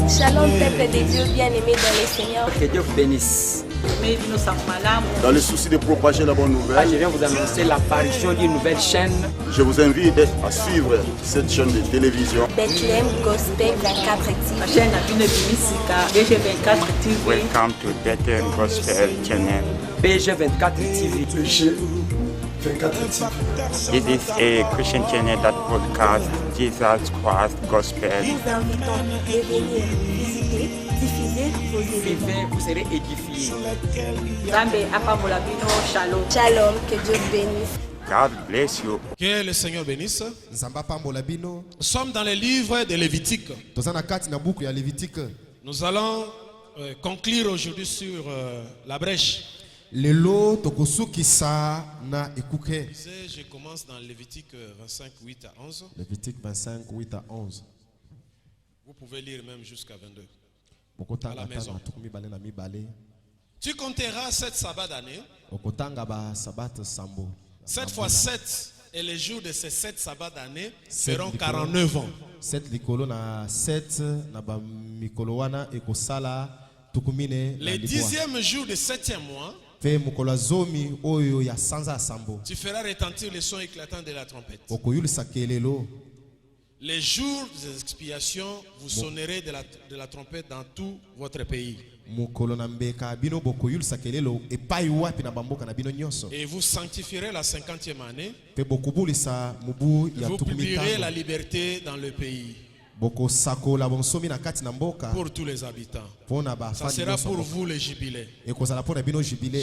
Shalom, peuple de Dieu bien-aimé dans le Seigneur. Que Dieu vous bénisse. Dans le souci de propager la bonne nouvelle, je viens vous annoncer l'apparition d'une nouvelle chaîne. Je vous invite à suivre cette chaîne de télévision. Bethlehem Gospel 24 TV. La chaîne BG24 TV. Welcome to Bethlehem Gospel Channel. BG24 TV. BG24 TV. It is a Christian channel that broadcasts Jesus Christ Gospel. Nous invitons de venir visiter, diffuser vos événements. Vous serez édifiés. Shalom, que Dieu bénisse. God bless you. Que le Seigneur bénisse. Nous sommes dans les livres de Lévitique. Nous allons conclure aujourd'hui sur la brèche. Je commence dans Lévitique 25, 8 à 11. Lévitique 25, 8 à 11. Vous pouvez lire même jusqu'à 22. À la maison. Tu compteras 7 sabbats d'année. 7 fois 7 et les jours de ces 7 sabbats d'année seront 49 ans. Les 10e jour du 7e mois, tu feras retentir le son éclatant de la trompette. Les jours des expiations, vous sonnerez de la trompette dans tout votre pays. Et vous sanctifierez la 50e année. Vous publierez la liberté dans le pays. Pour tous les habitants. Ça sera pour vous le jubilé.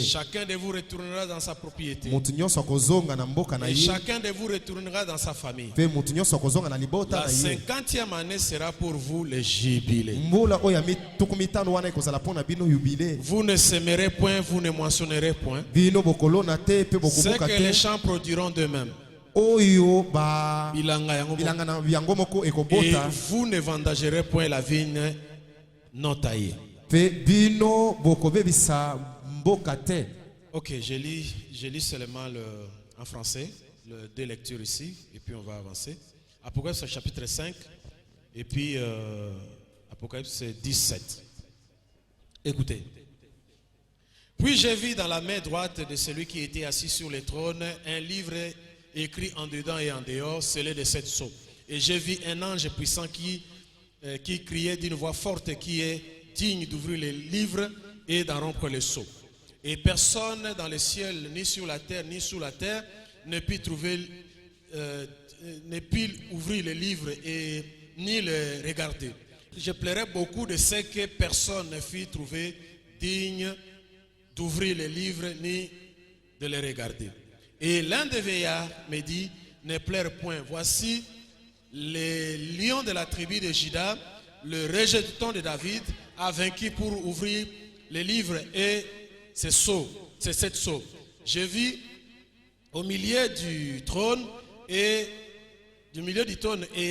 Chacun de vous retournera dans sa propriété. Et chacun de vous retournera dans sa famille. La 50e année sera pour vous le jubilé. Vous ne sèmerez point, vous ne moissonnerez point. C'est que les champs produiront d'eux-mêmes. Et vous ne vendagerez point la vigne non taillée. Ok, je lis seulement en français, deux lectures ici, et puis on va avancer. Apocalypse chapitre 5, et puis Apocalypse 17. Écoutez. Puis j'ai vu dans la main droite de celui qui était assis sur le trône un livre écrit en dedans et en dehors, scellé de 7 sceaux. Et j'ai vu un ange puissant qui criait d'une voix forte, qui est digne d'ouvrir les livres et d'en rompre les sceaux. Et personne dans le ciel, ni sur la terre, ni sous la terre, ne put ouvrir les livres et ni les regarder. Je plairais beaucoup de ce que personne ne fut trouvé digne d'ouvrir les livres ni de les regarder. Et l'un des veillards me dit, ne pleure point, voici le lion de la tribu de Juda, le rejeton de David, a vaincu pour ouvrir les livres et ces 7 sceaux. Je vis au milieu du trône et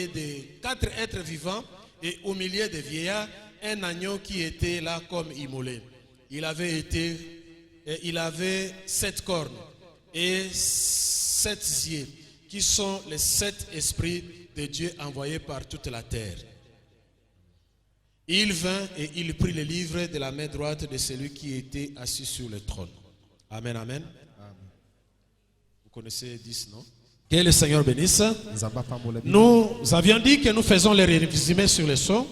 de 4 êtres vivants et au milieu des vieillards, un agneau qui était là comme immolé. Il avait 7 cornes et 7 yeux, qui sont les 7 esprits de Dieu envoyés par toute la terre. Il vint et il prit le livre de la main droite de celui qui était assis sur le trône. Amen, amen. Vous connaissez 10, non? Que le Seigneur bénisse. Nous avions dit que nous faisons les résumés sur les sceaux.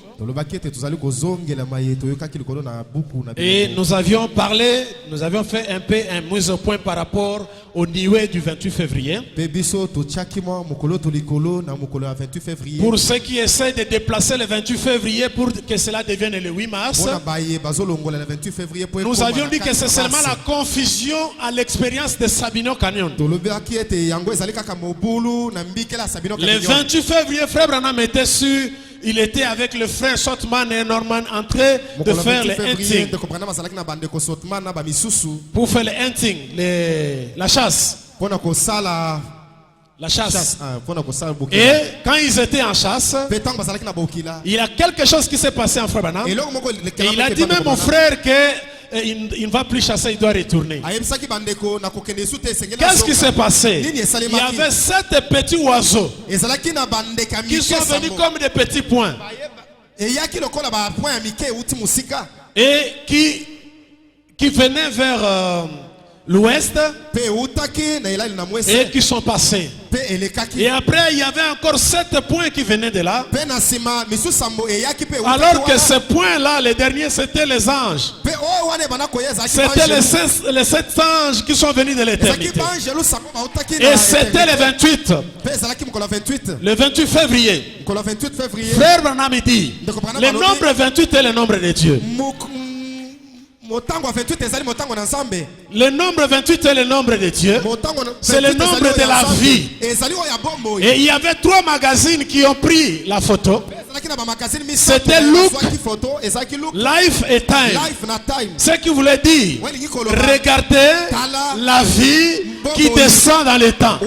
Et nous avions fait un peu un mise au point par rapport au nuée du 28 février. Pour ceux qui essaient de déplacer le 28 février pour que cela devienne le 8 mars. Nous avions dit que c'est seulement la confusion à l'expérience de Sabino Canyon. Le 28 février, frère Branham était sûr, il était avec le frère Sotman et Norman en train de faire le hunting. Pour faire le hunting, la chasse. La chasse. Et quand ils étaient en chasse, il y a quelque chose qui s'est passé en frère Branham. Et il a dit même mon frère que il ne va plus chasser, il doit retourner. Qu'est-ce qui s'est passé? Il y avait 7 petits oiseaux qui sont venus comme des petits points. et qui venaient vers l'ouest et qui sont passés. Et après, il y avait encore 7 points qui venaient de là. Alors que ces points-là, les derniers, c'était les anges. C'était les 7 anges qui sont venus de l'éternité. Et c'était le 28. Le 28 février. Frère Branham dit, le nombre 28 est le nombre de Dieu. Le nombre 28 est le nombre de Dieu. C'est le nombre de la vie. Et il y avait 3 magazines qui ont pris la photo. C'était Look, Life et Time. Ce qui voulait dire, regardez la vie qui descend dans le temps.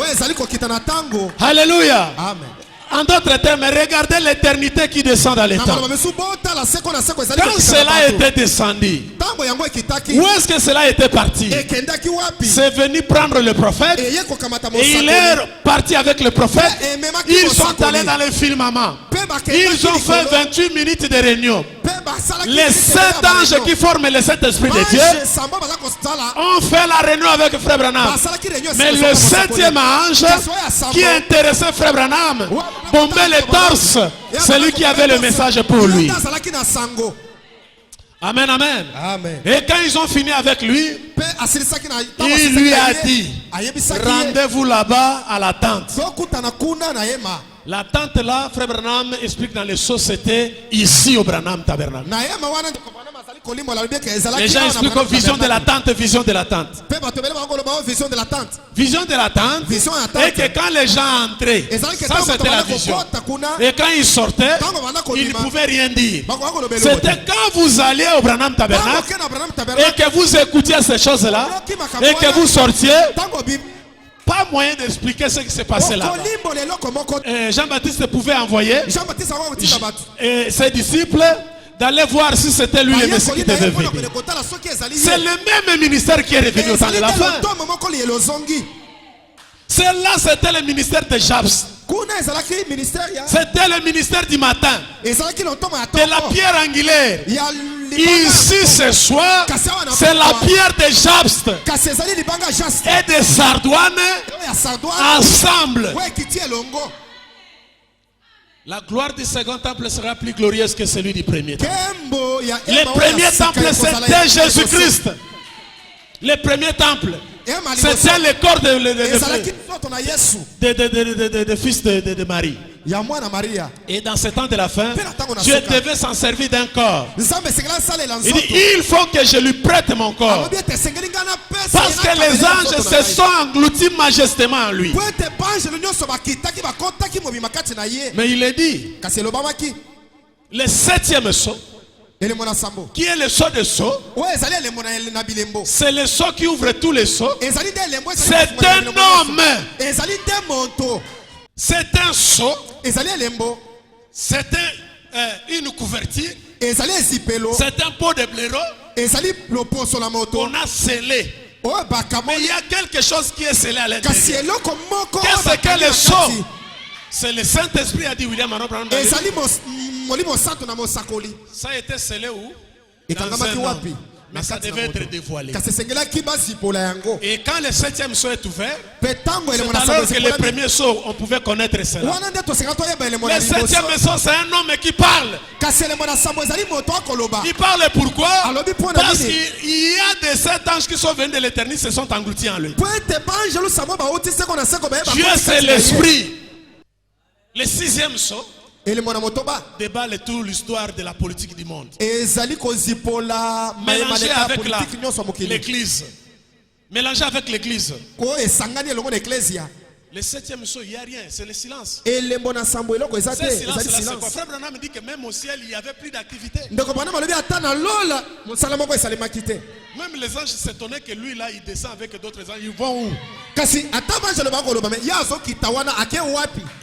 Alléluia. En d'autres termes, regardez l'éternité qui descend dans les temps. Quand cela était descendu, où est-ce que cela était parti? C'est venu prendre le prophète et il est parti avec le prophète. Ils sont allés dans le firmament. Ils ont fait 28 minutes de réunion. Les 7 anges qui forment les 7 esprits de Dieu ont fait la réunion avec Frère Branham. Mais le 7e ange qui intéressait Frère Branham bombait les torses, celui qui avait le message pour lui. Amen, amen. Et quand ils ont fini avec lui, il lui a dit, rendez-vous là-bas à la tente. La tente là, Frère Branham explique dans les sociétés ici au Branham Tabernacle. Les gens expliquent vision de la tente, vision de la tente. Vision de la tente. Et que quand les gens entraient, ça c'était la vision. Et quand ils sortaient, ils ne pouvaient rien dire. C'était quand vous alliez au Branham Tabernacle et que vous écoutiez ces choses-là et que vous sortiez. Pas moyen d'expliquer ce qui s'est passé là. Jean-Baptiste pouvait envoyer ses disciples d'aller voir si c'était lui le Messie qui devait venir. C'est le même ministère qui est revenu au temps de la fin. Celle-là, c'était le ministère de Jabs. C'était le ministère du matin. De la pierre angulaire. Ici ce soir, c'est la pierre de Jabs et de Sardoine ensemble. La gloire du second temple sera plus glorieuse que celui du premier temple. Le premier temple, c'était Jésus-Christ. Le premier temple, c'était le corps de fils de Marie. Et dans ce temps de la fin, Dieu devait s'en servir d'un corps. Il dit, il faut que je lui prête mon corps. Parce que les anges se sont engloutis majestément en lui. Mais il est dit, le 7e sceau, qui est le sceau de sceaux, c'est le sceau qui ouvre tous les sceaux. C'est un homme. C'est un sceau. C'est une couverture. C'est un pot de blaireau qu'on a scellé. Mais il y a quelque chose qui est scellé à l'intérieur. Qu'est-ce que le sceau? C'est le Saint-Esprit, a dit William Branham. Ça a été scellé où? Dans un homme. Mais ça devait être dévoilé. Et quand le 7e sceau est ouvert, c'est alors que le premier sceau, on pouvait connaître cela. Le 7e sceau, c'est un homme qui parle. Il parle pourquoi? Parce qu'il y a des 7 anges qui sont venus de l'éternité, se sont engloutis en lui. Dieu, c'est l'esprit. Le 6e sceau déballe toute l'histoire de la politique du monde. Mélangé avec l'église. Mélangé avec l'église. Le 7e sceau, il n'y a rien, c'est le silence. Ce silence-là, c'est quoi? Frère Branham dit que même au ciel, il n'y avait plus d'activité. Même les anges s'étonnaient que lui là, il descend avec d'autres anges. Ils vont où?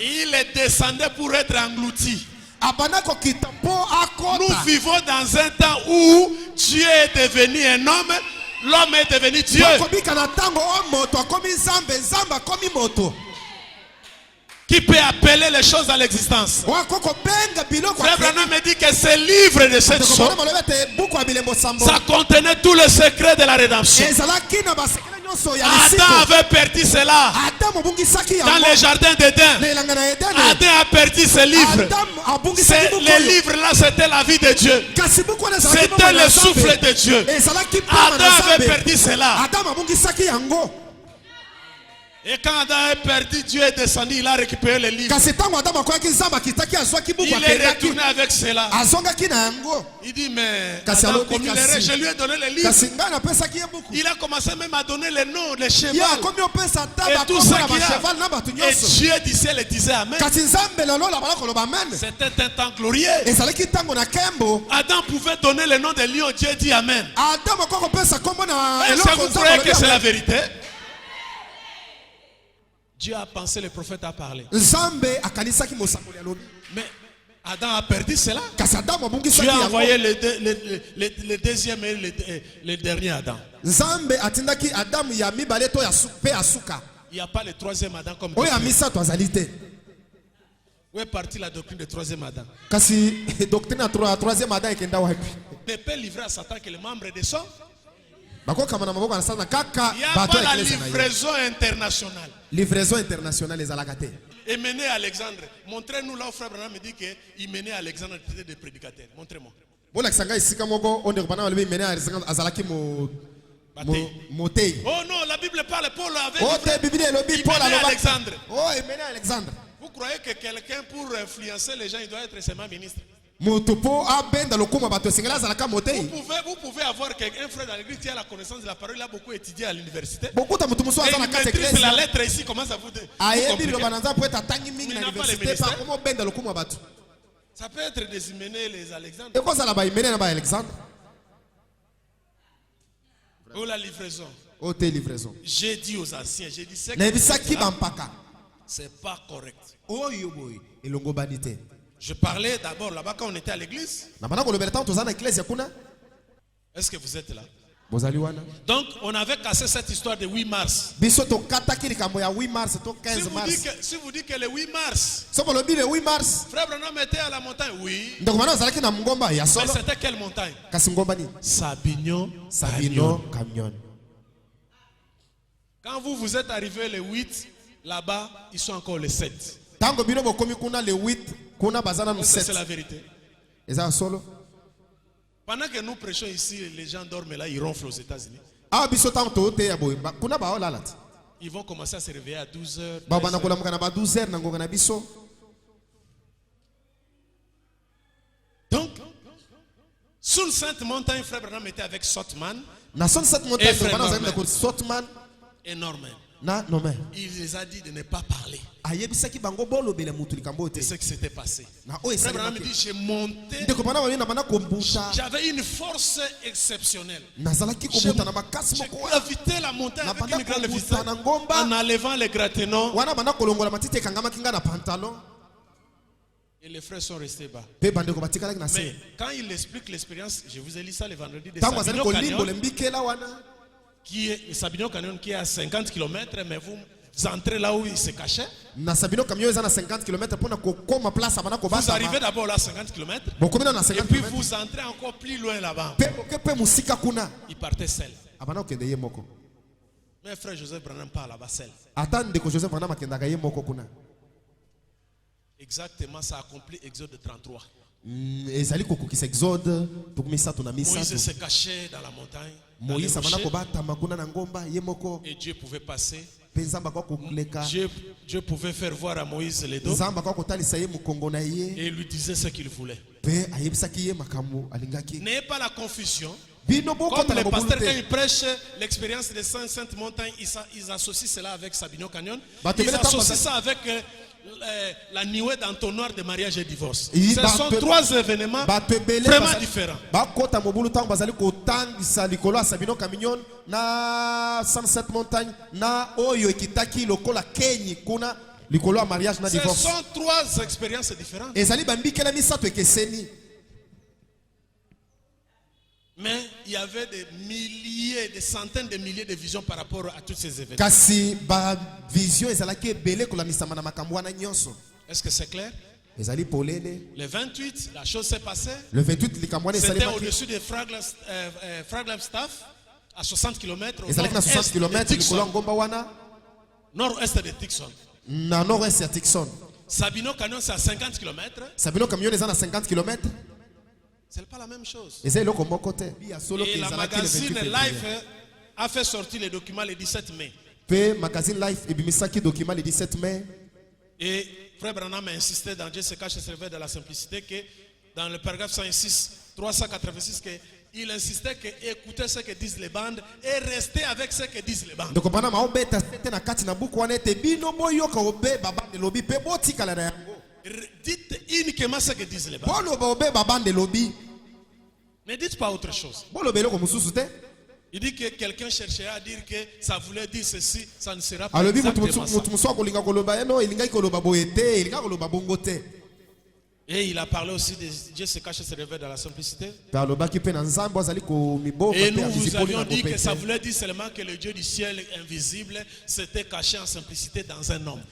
Il est descendu pour être englouti. Nous vivons dans un temps où Dieu est devenu un homme, l'homme est devenu Dieu. Qui peut appeler les choses à l'existence. Frère Branham me dit que ce livre de cette sorte, ça contenait tous les secrets de la rédemption. Adam avait perdu cela dans le jardin d'Éden. Adam a perdu ce livre. Les livres là, c'était la vie de Dieu. C'était le souffle de Dieu. Adam avait perdu cela. Et quand Adam a perdu, Dieu est descendu, il a récupéré le livre. Il est retourné avec cela. Il dit, mais Adam, comme il est riche, je lui ai donné le livre. Il a commencé même à donner les noms, les chevaux. Et tout ça qu'il a. Et Dieu du ciel le disait Amen. C'était un temps glorieux. Adam pouvait donner le nom de lion, Dieu dit Amen. Est-ce que vous croyez que c'est la vérité? Dieu a pensé, le prophète a parlé. Mais Adam a perdu cela. Dieu a envoyé le deuxième et le dernier Adam. Il n'y a pas le troisième Adam comme Dieu. Où est partie la doctrine du troisième Adam? Ne peut livrer à Satan que les membres de son. Il n'y a pas la livraison internationale. Livraison internationale, les alakaté. Et mener Alexandre. Montrez-nous là où Frère Branham me dit qu'il menait Alexandre des prédicateurs. Montrez-moi. Oh non, la Bible parle Paul avec Alexandre. Vous croyez que quelqu'un pour influencer les gens, il doit être seulement ministre? Vous pouvez avoir un frère dans l'église qui a la connaissance de la parole, il a beaucoup étudié à l'université. Et il maîtrise la lettre ici, comment ça vous dit? Ça peut être des Hyménée, les Alexandres. Ou la livraison. J'ai dit aux anciens, j'ai dit c'est pas correct. Je parlais d'abord là-bas quand on était à l'église. Est-ce que vous êtes là? Donc on avait cassé cette histoire de 8 mars. Si vous dites que le 8 mars, Frère Branham était à la montagne, oui. Mais c'était quelle montagne? Sabino Canyon. Quand vous êtes arrivé le 8, là-bas, ils sont encore le 7. C'est la vérité. Pendant que nous prêchons ici, les gens dorment là, ils ronflent aux États-Unis. Ils vont commencer à se réveiller à 12h. Donc, sur une sainte montagne, Frère Branham était avec Sotman et Norman. Il les a dit de ne pas parler de ce qui s'était passé. Frère Branham dit, j'ai monté, j'avais une force exceptionnelle. J'ai gravité la montagne avec une grande vitesse en enlevant les gratenons. Et les frères sont restés bas. Mais quand il explique l'expérience, je vous ai lu ça le vendredi de Sabino Canyon, qui est à 50 km, mais vous entrez là où il se cachait. Vous arrivez d'abord là à 50 km et puis vous entrez encore plus loin là-bas. Il partait seul. Mais frère Joseph Branham part là-bas seul. Exactement, ça a accompli Exode 33. Moïse se cachait dans la montagne. Et Dieu pouvait passer. Dieu pouvait faire voir à Moïse les dos. Et il lui disait ce qu'il voulait. N'ayez pas la confusion. Comme les pasteurs, quand ils prêchent l'expérience des saintes montagnes, ils associent cela avec Sabino Canyon. Ils associent ça avec la nuée d'entonnoir de mariage et divorce. Ce sont trois événements vraiment différents. Ce sont trois expériences différentes. Mais il y avait des milliers, des centaines de milliers de visions par rapport à tous ces événements. Est-ce que c'est clair? ezali polele. Le 28, la chose s'est passée. Le 28 likambo wana C'était esalemaki. au-dessus de Flagstaff, à 60 km. Ezalaki na 60 km likolo ya ngomba wana Nord-est de Tucson. na nord-est ya Tucson. Sabino Canyon, c'est à 50 km. Sabino camion eza na 50 km. C'est pas la même chose. Eza eloko moko te. Et la magazine Life a fait sortir les documents le 17 mai. Pe magazine Life ebimisaki document le 17 mai. Et Frère Branham a insisté dans Dieu se cache et se révèle de la simplicité que dans le paragraphe 106, 386, il insistait que écoutez ce que disent les bandes et restez avec ce que disent les bandes. Donc bana maobeta te na kati na buku wana ete bino boyoka obe babande lobi pe botikala na yango. Dites uniquement ce que disent les bandes. Bolo obe babande lobi. Ne dites pas autre chose. Bolo beloko mususu te. Il dit que quelqu'un cherchait à dire que ça voulait dire ceci, ça ne sera pas Alobi exactement ça. mutu muso kolinga koloba eno elinga koloba boyete, elinga koloba bongo te. Et il a parlé aussi de Dieu se cache et se révèle dans la simplicité. Et nous vous avions dit que ça voulait dire seulement que le Dieu du ciel invisible s'était caché en simplicité dans un homme.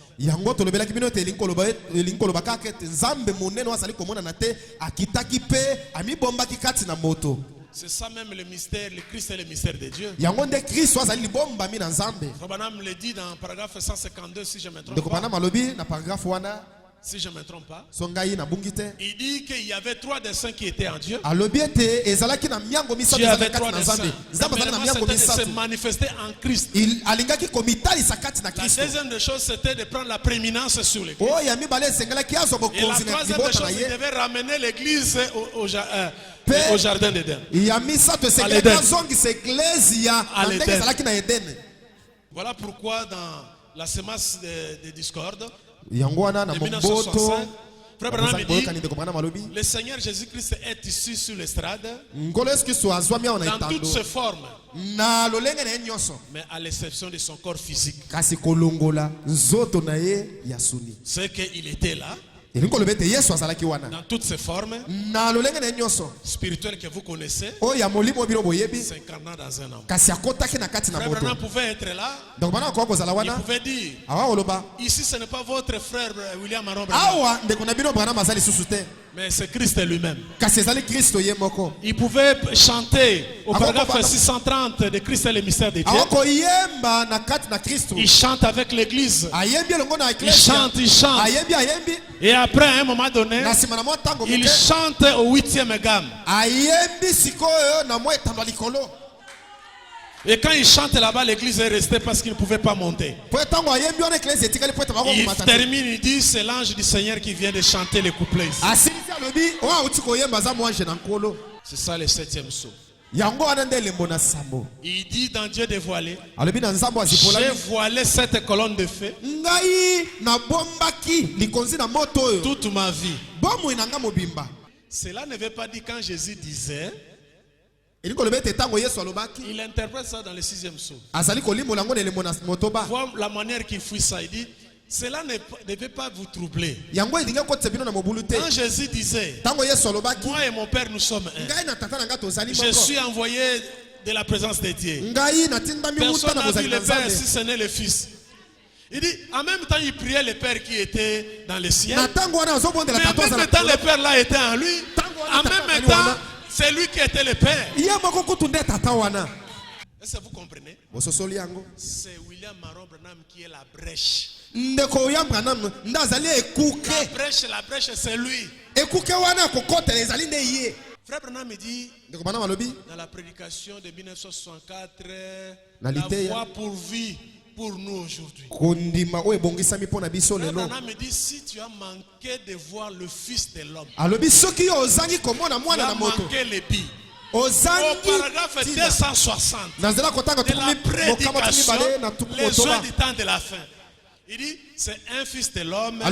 C'est ça même le mystère, le Christ est le mystère de Dieu. Rabbanam le dit dans le paragraphe 152 si je ne me trompe pas. Si je ne me trompe pas, il dit qu'il y avait 3 desseins qui étaient en Dieu. Dieu avait 3 desseins. C'était de se manifester en Christ. La deuxième des choses, c'était de prendre la prééminence sur l'Église. Et la troisième des choses, il devait ramener l'Église au jardin d'Éden. Voilà pourquoi dans la semence de discorde, de 1965, Frère Branham dit, le Seigneur Jésus-Christ est ici sur l'estrade dans toutes ses formes, mais à l'exception de son corps physique. C'est qu'il était là dans toutes ses formes spirituelles que vous connaissez, s'incarnant dans un homme. Frère Branham pouvait être là. Il pouvait dire, ici ce n'est pas votre frère William Aaron Branham, mais c'est Christ lui-même. Il pouvait chanter au paragraphe 630 de Christ et le mystère de Dieu. Il chante avec l'église. Il chante. Et après, à un moment donné, il chante au 8e gamme. Et quand il chante là-bas, l'église est restée parce qu'il ne pouvait pas monter. Il termine, il dit, c'est l'ange du Seigneur qui vient de chanter les couplets. C'est ça le 7e saut. Il dit dans Dieu dévoilé, j'ai voilé cette colonne de feu toute ma vie. Cela ne veut pas dire quand Jésus disait, il interprète ça dans le 6e saut. Voir la manière qu'il fuit ça, il dit, cela ne devait pas vous troubler. Quand Jésus disait, moi et mon Père nous sommes un, je suis envoyé de la présence de Dieu. Personne n'a vu le Père si ce n'est le Fils. Il dit, en même temps il priait le Père qui était dans le ciel, mais en même temps le Père là était en lui, en même temps c'est lui qui était le Père. Est-ce que vous comprenez? C'est William Aaron Branham qui est la brèche. La brèche c'est lui. Frère Branham dit dans la prédication de 1964, la voie pourvue pour nous aujourd'hui. Frère Branham me dit, si tu as manqué de voir le Fils de l'homme, tu as manqué les billes. Au paragraphe 260 de la prédication, les joies du temps de la fin, il dit c'est un fils de l'homme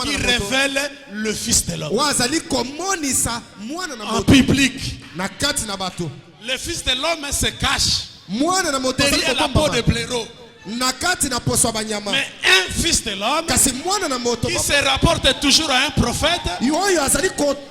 qui révèle le Fils de l'homme en public. Le Fils de l'homme se cache derrière la peau de blaireau. nakati na poso banyama Mais un fils de l'homme kasi mwana na moto qui se rapporte toujours à un prophète, oyo azali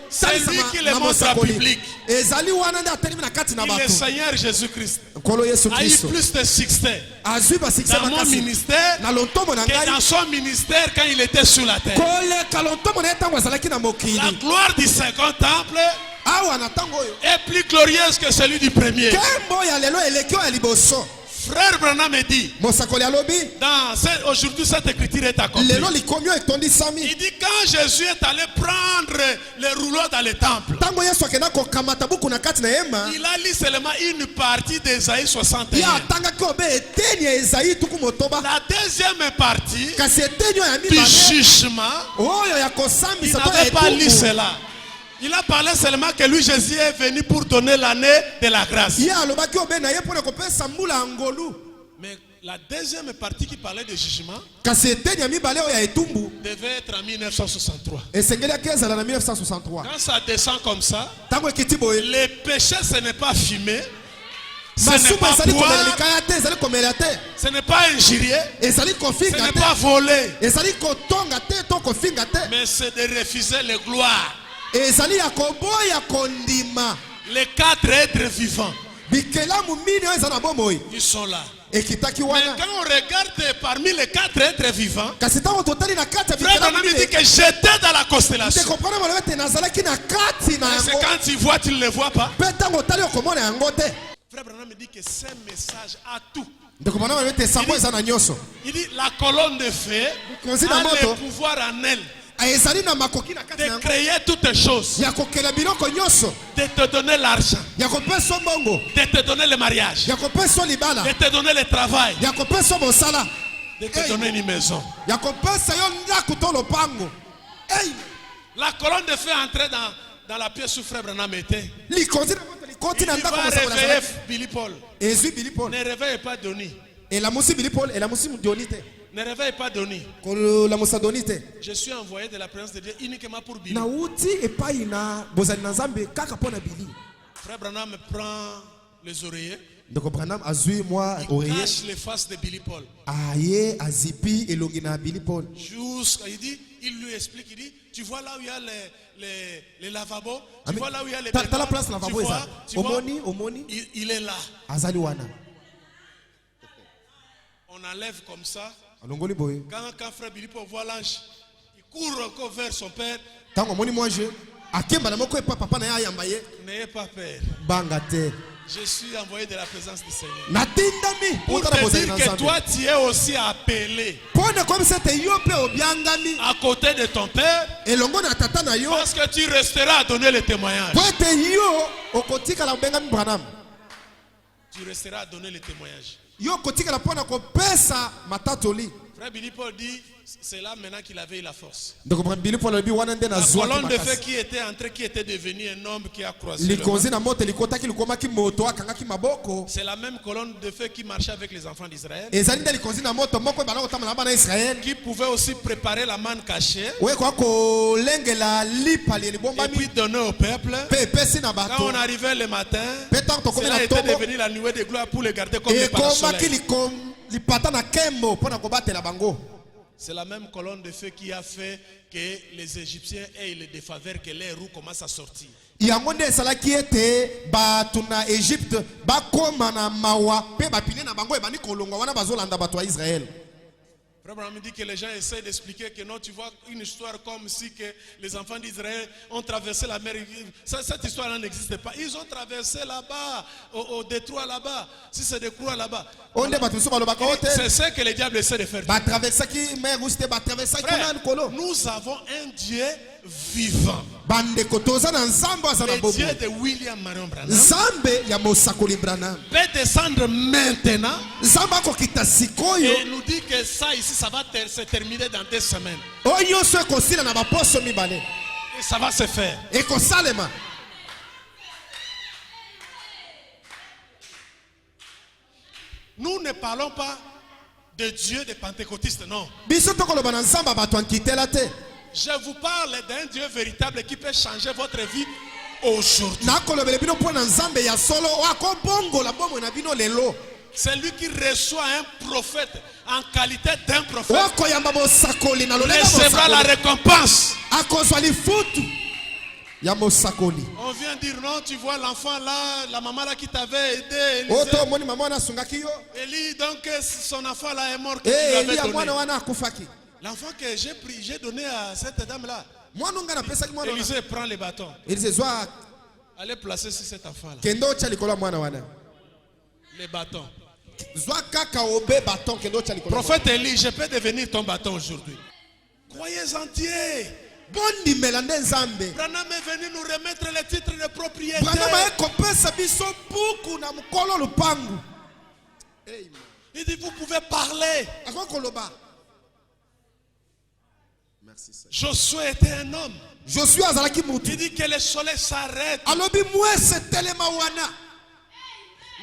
c'est lui qui le montre en public. ezali wana nde atelemi na kati na Le bato Seigneur Jésus-Christ nkolo yesu a eu kristo plus de succès azwi basikisa dans mon makasi ministère na lontombo na que ngai dans son ministère quand il était sur la terre. koleka lontombo na ye ntango azalaki na La mokili gloire du second temple awa na ntango oyo est plus glorieuse que celui du premier. nkembo ya lelo eleki oyo ya liboso Frère Branham me dit, mosakoli alobi aujourd'hui cette écriture est accomplie. lelo likomi oyo etondisami Il dit quand Jésus est allé prendre les rouleaux dans le temple, ntango yesu akenda kokamata buku na kati na yema il a lu seulement une partie d'Ésaïe ye 61. atangaki obe eteni ya ezayi tuku motoba La deuxième partie kasi eteni oyo ya du mibale jugement, oyo ya il kosambisa to n'avait pas lu etubu cela. Il a parlé seulement que lui, Jésus, est venu pour donner l'année de la grâce. ye alobaki obe na ye mpona kopesa mbula ya ngolu Mais la deuxième partie qui parlait de jugement kasi eteni ya mibale oyo ya etumbu devait être en 1963. esengeli yaki ezala na 1963 Quand ça descend comme ça, ntango ekiti boye le péché, ce n'est pas fumer, ce n'est masumu pas ezali komela boire, likaya te ezali komela te ce n'est pas injurier, ezali ce kofinga n'est te pas voler, ezali kotonga te to kofinga te mais c'est de refuser les gloires. ezali ya koboya kondima Les 4 êtres vivants bikelamu mini oyo eza na bomoi qui sont là. ekitaki Mais wana quand on regarde parmi les 4 êtres vivants, kasi ntango totali na kati ya Frère Branham bikelamu dit mini que j'étais dans la constellation. tekopana maloba ete nazalaki na kati na C'est yango quand tu vois, tu ne le vois pas. mpe ntango otali okomona yango te Frère Branham dit que ce message a tout. ndekopana maloba ete sango eza na nyonso Il dit la colonne de feu Konzi na a moto. le pouvoir en elle ezali na makoki na kati na de yango créer toutes les choses, ya kokela biloko nyonso de te donner l'argent, ya kopesa mbongo de te donner le mariage, ya kopesa libala de te donner le travail, ya kopesa mosala de te donner une maison. ya kopesa yo ndako to lopango ei La colonne de feu entrait dans la pièce où Frère Branham était. likonzi na moto likoti Il na va ndako mosakola réveiller azalaki Billy Paul. ezwi Billy Paul Ne réveille pas Denis. elamusi Billy Paul elamusi Dioni te Ne réveille pas Denis. kolamusa Doni te Je suis envoyé de la présence de Dieu uniquement pour Billy. nauti epai na bozali na nzambe kaka mpo na Billy Frère Branham prend les oreillers, ndeko Branham azwi mwa il oreiller cache les faces de Billy Paul. aye azipi elongi na Billy Paul Jusqu'à, il lui explique, il dit, tu vois là où il y a les lavabos, tu Ami- vois là où il y a les ta la baignoires, place lavabo tu eza vois, tu vois, omoni il est là. azali wana On enlève comme ça. alongoli boye Quand Frère Billy Paul voit l'ange, il court encore vers son père. ntango omoni mwa je akemba na moko epa papa na ye ayamba ye N'ayez pas peur. banga te Je suis envoyé de la présence du Seigneur. natindami Pour mpona te bozali dire na que nzambe toi, tu es aussi appelé mpo na komisa ete yo mpe obiangami à côté de ton père, elongo na tata na yo parce que tu resteras à donner le témoignage. mpo ete yo okotikala obengami Branham Tu resteras à donner le témoignage. yo okotikala mpo na kopesa matatoli Frère Billy Paul dit, c'est là maintenant qu'il avait eu la force. ndeko Billy Paul alobi wana nde La nazwaki colonne de feu makasi qui était entrée, qui était devenu un homme qui a croisé le likonzi monde. na moto likotaki likomaki moto akangaki maboko C'est la même colonne de feu qui marchait avec les enfants d'Israël, ezali nde likonzi na moto moko ebala kotambola na bana ya Israele qui pouvait aussi préparer la manne cachée oyekoka kolengela lipali et puis elibombami donner au peuple. mpe epesi na Quand bato on arrivait le matin, mpe ntango tokomi cela na était ntongo devenu la nuée de gloire pour les garder comme des ekomaki parasoleils. lipata na nkembo mpo na kobatela bango C'est la même colonne de feu qui a fait que les Égyptiens aient le défaveur, que les roues commencent à sortir. yango nde esalaki ete bato na Egypte bakoma na mawa mpe bapine na bango ebandi kolongwa wana bazolanda bato ya Israele Frère Branham dit que les gens essaient d'expliquer que non, tu vois une histoire comme si que les enfants d'Israël ont traversé la mer. Cette histoire-là n'existe pas. Ils ont traversé là-bas, au détroit là-bas. Si c'est des croix là-bas. oyo nde bato mosusu balobaka o te C'est ce que le diable essaie de faire. batraversaki mer rouge te batraversaki kuna Frère, likolo nous avons un Dieu vivant. bandeko toza na nzambe aza na Le bobo Dieu de William Marion Branham nzambe ya mosakoli Branham peut descendre maintenant nzambe akokita sikoyo et nous dit que ça ici, ça va se terminer dans 2 semaines. oyo nyonso ekosila na baposo mibale Et ça va se faire. ekosalema Nous ne parlons pas de Dieu des pentecôtistes, non. biso tokoloba na nzambe ya bato ankitela te Je vous parle d'un Dieu véritable qui peut changer votre vie aujourd'hui. nakolobela bino mpo na nzambe ya solo oyo akobongola bomoi na bino lelo C'est lui qui reçoit un prophète en qualité d'un prophète. okoyamba mosakoli na lolenga Recevra la mosakoli récompense. akozwa lifutu ya mosakoli. On vient dire non, tu vois l'enfant là, la maman là qui t'avait aidé. oto omoni mama wana asungaki yo Élie, donc son enfant là est mort. Que tu lui eli avais ya donné. mwana wana akufaki. L'enfant que j'ai donné à cette dame là. mwana nga napesaki mwana wana Élisée prend les bâtons. elise zwa Allez placer sur cet enfant là. kende otya likolo ya mwana wana Les bâtons. zwa kaka obe baton kende otya likolo ya mwana. Prophète Élie, je peux devenir ton bâton aujourd'hui. Croyez en Dieu. bondimela nde nzambe. Branham est venu nous remettre les titres de propriété. Branham ayekopesa biso buku na mukolo lupangu. Il dit vous pouvez parler. akokoloba Josué était un homme. Josué azalaki mutu Il dit que le soleil s'arrête. alobi mwese telema wana.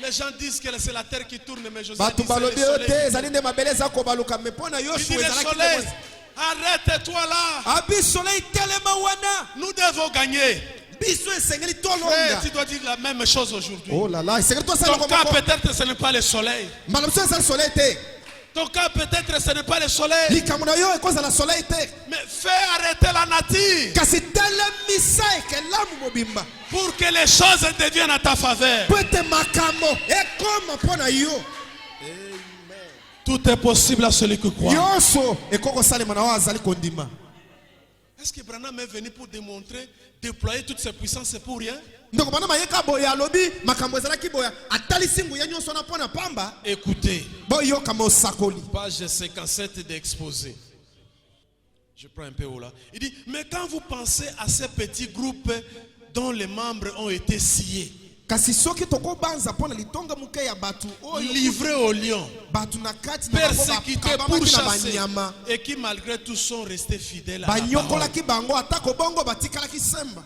Les gens disent que c'est la terre qui tourne, mais Josué bato dit c'est le balobi oyo te soleil. ezali nde mabele eza kobaluka me mpo na Il dit yoshua le ezalaki soleil, nde mwese. arrête-toi là. abi soleil telema wana. Nous devons gagner. biso esengeli Frère, tolonga. tu dois dire la même chose aujourd'hui. oh là là esengeli tosala Ton cas komoko peut-être ce n'est pas le soleil. mbala biso ezali soleil te. Ton cas peut-être ce n'est pas le soleil. likambo na yo ekozala soleil te. Mais fais arrêter la nature kasi telemisa ekelamu mobimba pour que les choses deviennent à ta faveur. po ete makambo ekoma mpo na yo. Tout est possible à celui qui croit. nyonso ekoki kosalema na oyo azali kondima. Est-ce que Branham est venu pour démontrer, déployer toutes ses puissances, c'est pour rien? ndoko bana mayeka boye alobi makambo ezalaki boya atalisi nguya nyonso na mpo na pamba. Écoutez, boyoka mosakoli. page 57 d'exposé. Je prends un peu haut là. Il dit, mais quand vous pensez à ces petits groupes dont les membres ont été sciés, kasi soki tokobanza mpo na litonga moke ya bato oyo livrés aux lions, bato na kati na bango persécutés, bakabamaki na pourchassés, banyama et qui malgré tout sont restés fidèles à la parole. banyokolaki bango atako bongo batikalaki semba.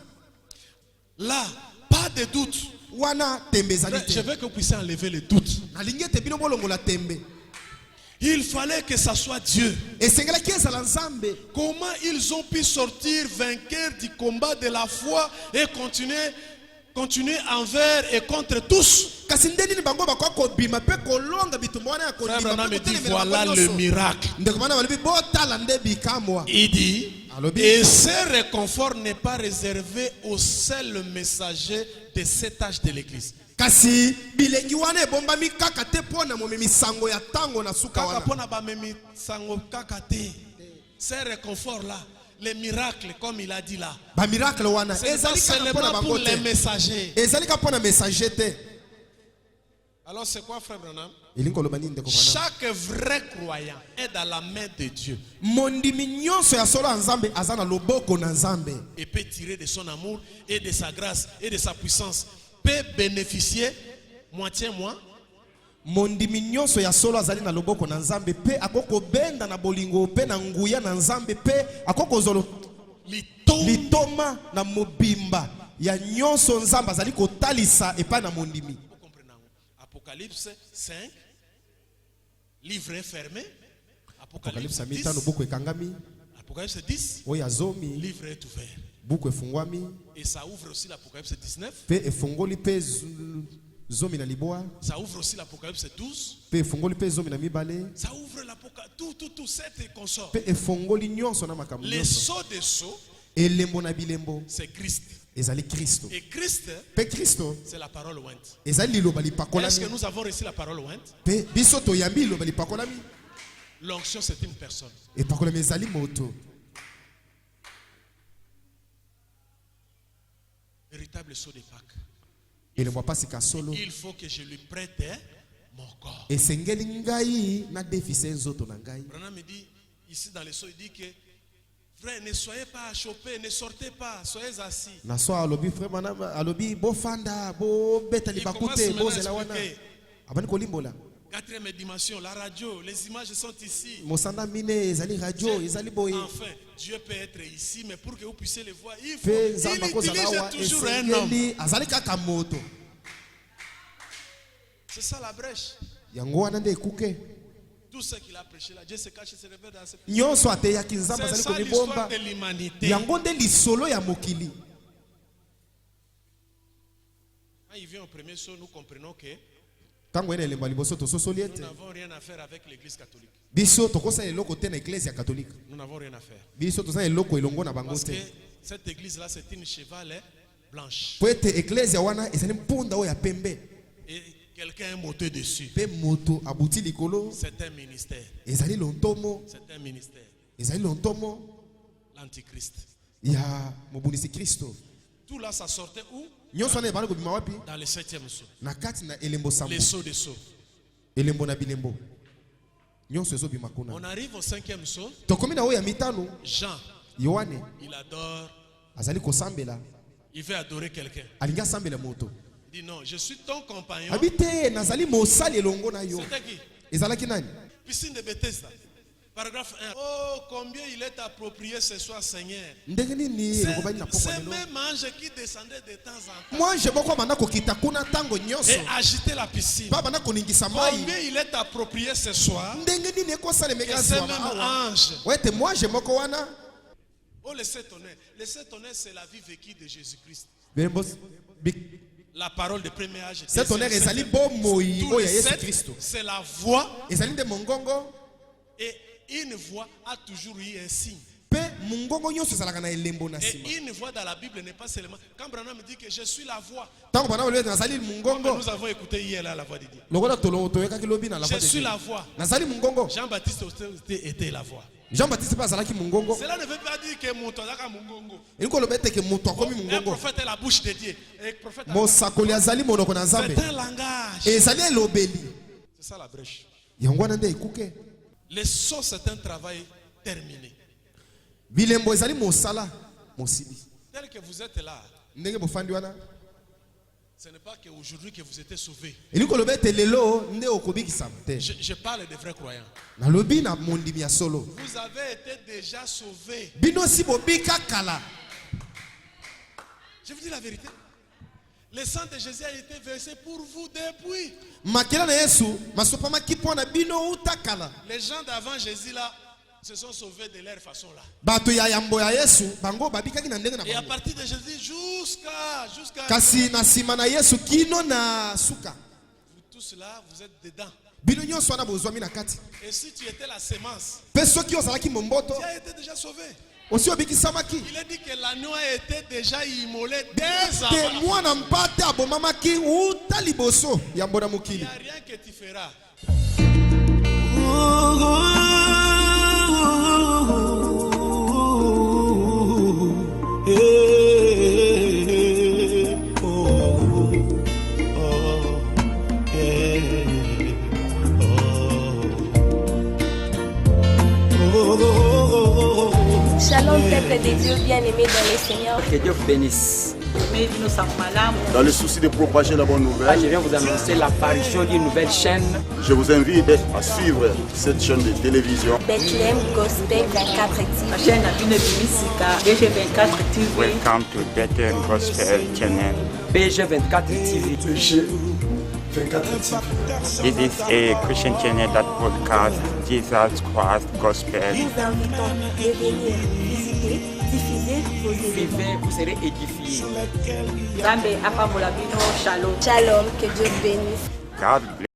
Là, pas de doute. wana tembe ezali Je te. veux que vous puissiez enlever les doutes. nalingi ete bino bolongola tembe. Il fallait que ça soit Dieu. esengelaki ezala nzambe. Comment ils ont pu sortir vainqueurs du combat de la foi et continuer envers et contre tous? kasi nde nini bango bakoki kobima mpe kolonga bitumba wana ya Frère kondima Branham mpe dit kotelemela voilà bango le nyonso. miracle. ndeko bana balobi botala nde bikamwa. Il dit, Alobi. et ce réconfort n'est pas réservé aux seuls messagers de cet âge de l'église. kasi bilengi wana ebombami kaka te mpo na momemi sango ya ntango na suka Kaka wana. pona ba memi sango kaka te. Ce réconfort là, les miracles comme il a dit là, bamiracle wana c'est pas ezali kaka mpo na seulement bango pour les te. messagers. ezali kaka mpo na messager te. Alors c'est quoi, frère Branham? elingi koloba nini ndeko bana. Chaque vrai croyant est dans la main de Dieu mondimi nyonso ya solo ya nzambe aza na loboko na nzambe. et peut tirer de son amour et de sa grâce et de sa puissance, peut bénéficier moitié moins mondimi nyonso ya solo azali na loboko na nzambe mpe akoki kobenda na bolingo mpe na nguya na nzambe mpe akoki kozwa litoma na mobimba ya nyonso nzambe azali kotalisa epai na mondimi. Apocalypse 5, livre fermé. Apocalypse Apocalypse 5 buku ekangami. 10, Apocalypse 10, oyo ya zomi livre est ouvert. buku efungwami Et ça ouvre aussi l'Apocalypse 19, mpe efungoli mpe zomi na libwa ça ouvre aussi l'Apocalypse 12, mpe efungoli mpe zomi na mibale ça ouvre l'Apocalypse, tout, cette consort. mpe efungoli nyonso na makambo Les nyonso. sceaux des sceaux, elembo na bilembo c'est Christ. ezali kristo Et Christ, mpe kristo c'est la parole ointe. ezali liloba Est-ce lipakolami que nous avons reçu la parole ointe? mpe biso toyambi liloba lipakolami. L'onction, c'est une personne. epakolami ezali moto. Véritable sceau de Pâques. elembo ya pasika solo Il faut que je lui prête mon corps. esengeli ngai na defise nzoto na ngai. Branham me dit, ici dans le sceau, il dit que, frère, ne soyez pas chopés, ne sortez pas, soyez assis. na so alobi frère mana alobi bofanda bobeta libaku te bozela wana abandi kolimbola. Quatrième dimension, la radio, les images sont ici. mosanda mine ezali radio ezali boye Enfin, Dieu peut être ici, mais pour que vous puissiez le voir, il faut. mpe Il nzambe akozala utilise awa toujours un homme. esengeli azali kaka moto. C'est ça la brèche. yango wana nde ekuke Tout ce qu'il a prêché là, Dieu se cache et se révèle dans ce pays. nyonso ateyaki nzambe C'est azali ça l'histoire komibomba. de l'humanité. yango nde lisolo ya mokili. Quand il vient au premier saut, nous comprenons que Tango ene elemba liboso to sosoli Nous ete. n'avons rien à faire avec l'église catholique. Biso tokosa eloko te na ecclesia catholique. Nous n'avons rien à faire. Biso toza eloko elongo na bango Parce que te. cette église-là, c'est une cheval blanche. Po ete ecclesia wana ezali mpunda oyo ya pembe. Et quelqu'un est monté dessus. Pe moto abuti likolo C'est un ministère. ezali lontomo, C'est un ministère. ezali lontomo L'antichrist. ya mobundisi Kristo. Tout là, ça sortait où? Nyonso wana ebali kobima wapi? Dans le 7e saut. Na kati na elembo sambo. Les sauts des sauts. Elembo na bilembo. Nyonso ezobima kuna. On arrive au 5e saut. Tokomi na oyo ya mitano, Jean, Yohane il adore. azali kosambela, Il veut adorer quelqu'un. alingi asambela moto. Il dit non, je suis ton compagnon. Abi te nazali mosali elongo na yo. C'était qui? Ezalaki nani? Piscine de Bethesda. Paragraphe 1. Oh, combien il est approprié ce soir, Seigneur. Ndenge nini ekobani na poko C'est lelo? même ange qui descendait de temps en temps Moi je moko banda kokita kuna tango nyonso. et agitait la piscine. Pa banda koningisa mai. Combien il est approprié ce soir Ndenge nini ekosalemeka que c'est zwa même awa? ange. Wete moi je moko wana. Oh, les sept honneurs. Les sept honneurs, c'est la vie vécue de Jésus-Christ. Bembos La parole de premier âge. cet honneur ezali bomoi Tous oyo les ya Yesu sept, Kristo. c'est la voix. Ezali nde mongongo Et une voix a toujours eu un signe. pe mongongo nyonso ezalaka na elembo na Et nsima. une voix dans la Bible n'est pas seulement. Quand Branham dit que je suis la voix, Tango bana balobi nazali comme mongongo. nous avons écouté hier là, la voix de Dieu. Lokola toyekaki lobi na la voix Je de suis Dieu. la voix. Nazali mongongo. Jean-Baptiste était la voix. Jean-Baptiste pe azalaki mongongo. Cela ne veut pas dire que mon tozaka mongongo. Elingi koloba ete ke moto akomi Un mongongo. prophète est la bouche de Dieu. Et prophète Mosakoli azali monoko na Nzambe. c'est un langage. Ezali elobeli. C'est ça la brèche. Yango wana nde ekuke. Les sauts, c'est un travail terminé. Bilembo ezali mosala mosili. Tel que vous êtes là, Ndenge bofandi wana. ce n'est pas qu'aujourd'hui que vous êtes sauvés. Elingi koloba ete lelo nde okobikisa te. Je parle des vrais croyants. Nalobi na mondimi ya solo. Vous avez été déjà sauvés. Bino si bobika kala. Je vous dis la vérité. Le sang de Jésus a été versé pour vous depuis. Makela na Yesu masopamaki mpo na bino uta kala. Les gens d'avant Jésus là se sont sauvés de leur façon là. Bato ya yambo ya Yesu bango babikaki na ndenge na Et à bango. partir de Jésus jusqu'à Kasi na sima na Yesu kino na suka. vous tous là, vous êtes dedans. Bino nyonso wana bozwami na kati. Et si tu étais la sémence, Pe soki ozalaki momboto tu as été déjà sauvé. osi obikisamaki. Il a dit que l'agneau a été déjà immolé dès Te avant. mwana mpate abomamaki uta liboso ya mbona Il n'y mokili. a rien que tu feras. Shalom, peuple de Dieu bien-aimé dans le Seigneur. Que Dieu vous bénisse. Mais nous sommes malades. Dans le souci de propager la bonne Là, je nouvelle, viens vous annoncer l'apparition d'une nouvelle chaîne. je vous invite à suivre cette chaîne de télévision. Bethlehem Gospel 24 La TV. chaîne Abine Bimisika, DG24 TV. Welcome to Bethel Gospel Channel. BG24 TV. This is a Christian channel that broadcasts Jesus Christ Gospel. Nous invitons de venir visiter, diffuser vos événements. Vivez, vous serez édifiés. Zambe Apambola Bino, Shalom. Shalom, que Dieu bénisse. God bless.